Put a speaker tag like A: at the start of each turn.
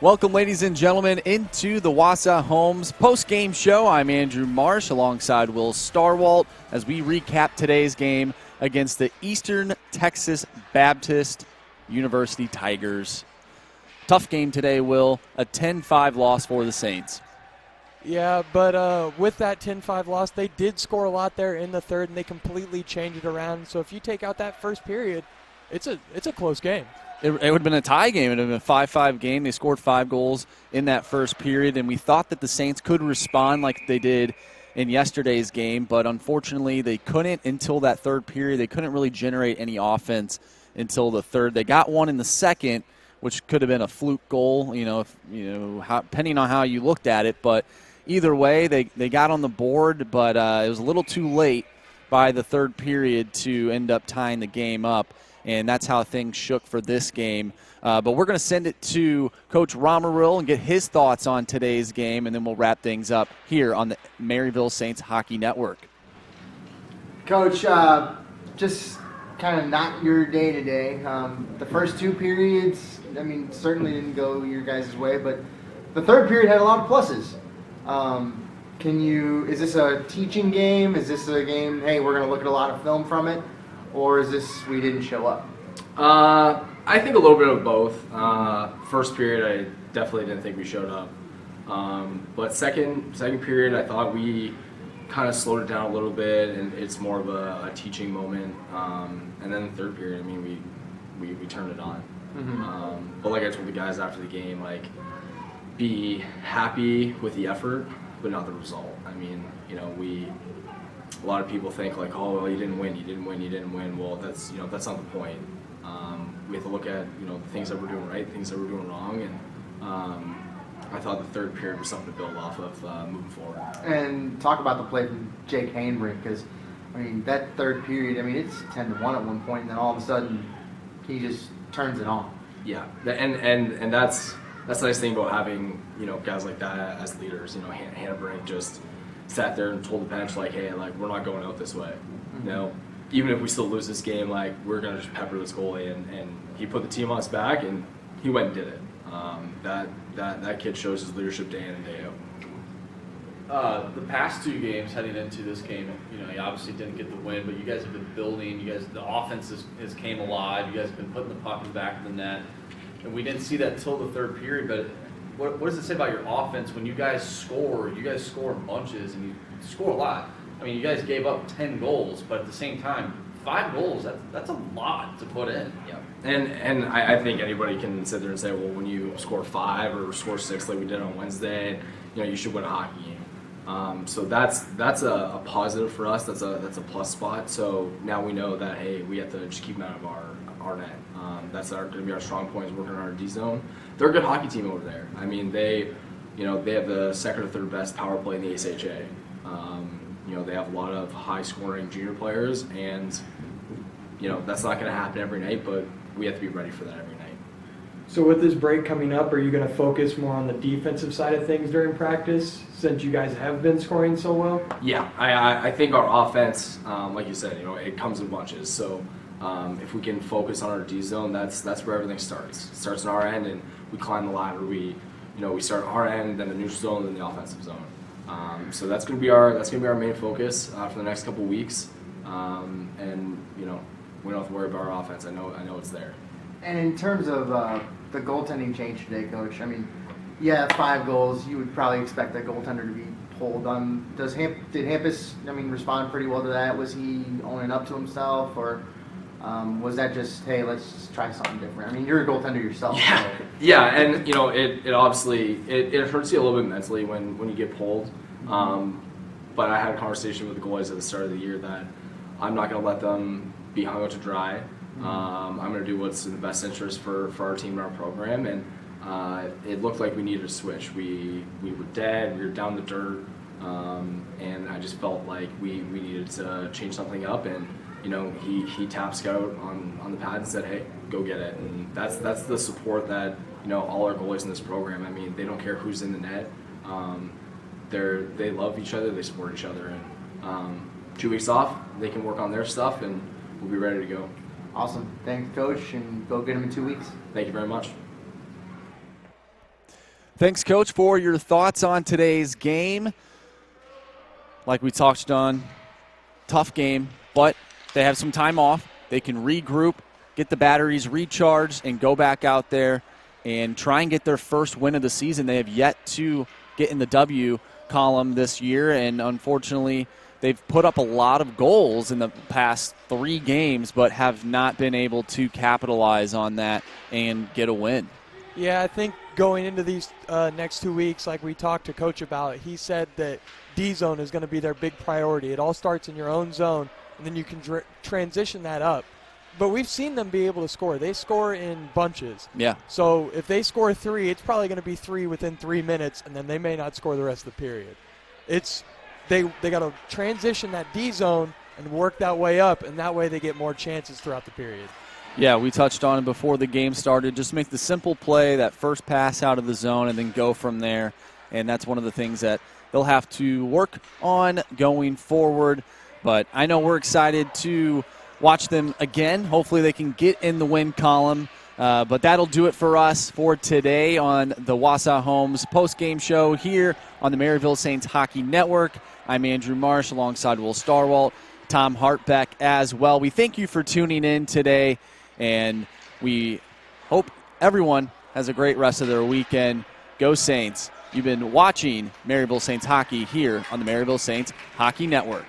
A: Welcome, ladies and gentlemen, into the Wausau Homes post-game show. I'm Andrew Marsh alongside Will Starwalt as we recap today's game against the Eastern Texas Baptist University Tigers. Tough game today, Will. A 10-5 loss for the Saints.
B: Yeah, but with that 10-5 loss, they did score a lot there in the third, and they completely changed it around. So if you take out that first period, it's a close game.
A: It would have been a tie game. It would have been a 5-5 game. They scored 5 goals in that first period, and we thought that the Saints could respond like they did in yesterday's game, but unfortunately they couldn't until that third period. They couldn't really generate any offense until the third. They got one in the second, which could have been a fluke goal, depending on how you looked at it. But either way, they got on the board, but it was a little too late by the third period to end up tying the game up. And that's how things shook for this game. But we're going to send it to Coach Maryville and get his thoughts on today's game, and then we'll wrap things up here on the Maryville Saints Hockey Network.
C: Coach, just kind of not your day-to-day. The first 2 periods, certainly didn't go your guys' way, but the third period had a lot of pluses. Is this a teaching game? Is this a game, hey, we're going to look at a lot of film from it? Or is this we didn't show up?
D: I think a little bit of both. First period, I definitely didn't think we showed up. But second period, I thought we kind of slowed it down a little bit, and it's more of a teaching moment. And then the third period, we turned it on. Mm-hmm. But like I told the guys after the game, be happy with the effort, but not the result. A lot of people think oh, well, you didn't win. Well, that's not the point. We have to look at the things that we're doing right, things that we're doing wrong, and I thought the third period was something to build off of moving forward.
C: And talk about the play from Jake Hainbrink, because that third period, it's 10-1 at one point, and then all of a sudden he just turns it on.
D: Yeah, and that's the nice thing about having guys like that as leaders. Hainbrink just sat there and told the bench hey, we're not going out this way. Mm-hmm. Even if we still lose this game, we're gonna just pepper this goalie, and he put the team on his back and he went and did it. That kid shows his leadership day in and day out.
E: The past 2 games heading into this game, you obviously didn't get the win, but you guys have been building. The offense has came alive. You guys have been putting the puck in the back of the net, and we didn't see that till the third period. But what does it say about your offense when you guys score? You guys score in bunches, and you score a lot. You guys gave up 10 goals, but at the same time, 5 goals, that's a lot to put in.
D: Yeah, and I think anybody can sit there and say, well, when you score 5 or score 6 like we did on Wednesday, you should win a hockey game. So that's a positive for us. That's a plus spot. So now we know that, hey, we have to just keep them out of our net. That's going to be our strong point, is working on our D zone. They're a good hockey team over there. They have the second or third best power play in the ASHA. They have a lot of high-scoring junior players, and that's not going to happen every night, but we have to be ready for that every night.
B: So with this break coming up, are you going to focus more on the defensive side of things during practice, since you guys have been scoring so well?
D: Yeah, I think our offense, like you said, it comes in bunches. So if we can focus on our D zone, that's where everything starts. It starts on our end, and we climb the ladder. We start our end, then the neutral zone, then the offensive zone. So that's going to be our main focus for the next couple weeks, and we don't have to worry about our offense. I know it's there.
C: And in terms of the goaltending change today, Coach, 5 goals. You would probably expect that goaltender to be pulled. Did Hampus respond pretty well to that? Was he owning up to himself, or was that just, hey, let's try something different? You're a goaltender yourself.
D: Yeah,
C: so.
D: yeah, and it obviously it hurts you a little bit mentally when you get pulled. But I had a conversation with the goalies at the start of the year that I'm not going to let them be hung out to dry. I'm going to do what's in the best interest for our team and our program. And it looked like we needed a switch. We were dead. We were down the dirt. And I just felt like we needed to change something up. And he tapped Scout on the pad and said, "Hey, go get it." And that's the support that all our goalies in this program. They don't care who's in the net. They love each other. They support each other. And 2 weeks off, they can work on their stuff, and we'll be ready to go.
C: Awesome. Thanks, Coach, and go get them in 2 weeks.
D: Thank you very much.
A: Thanks, Coach, for your thoughts on today's game. Like we touched on, tough game, but they have some time off. They can regroup, get the batteries recharged, and go back out there and try and get their first win of the season. They have yet to get in the W column this year, and unfortunately, they've put up a lot of goals in the past 3 games, but have not been able to capitalize on that and get a win.
B: Yeah, I think going into these next 2 weeks, like we talked to Coach about, he said that D-zone is going to be their big priority. It all starts in your own zone, and then you can transition that up. But we've seen them be able to score. They score in bunches.
A: Yeah.
B: So if they score 3, it's probably going to be 3 within 3 minutes, and then they may not score the rest of the period. They got to transition that D-zone and work that way up, and that way they get more chances throughout the period.
A: Yeah, we touched on it before the game started. Just make the simple play, that first pass out of the zone, and then go from there. And that's one of the things that they'll have to work on going forward. But I know we're excited to watch them again. Hopefully they can get in the win column. But that'll do it for us for today on the Wausau Homes post-game show here on the Maryville Saints Hockey Network. I'm Andrew Marsh alongside Will Starwalt, Tom Hartbeck as well. We thank you for tuning in today, and we hope everyone has a great rest of their weekend. Go Saints. You've been watching Maryville Saints Hockey here on the Maryville Saints Hockey Network.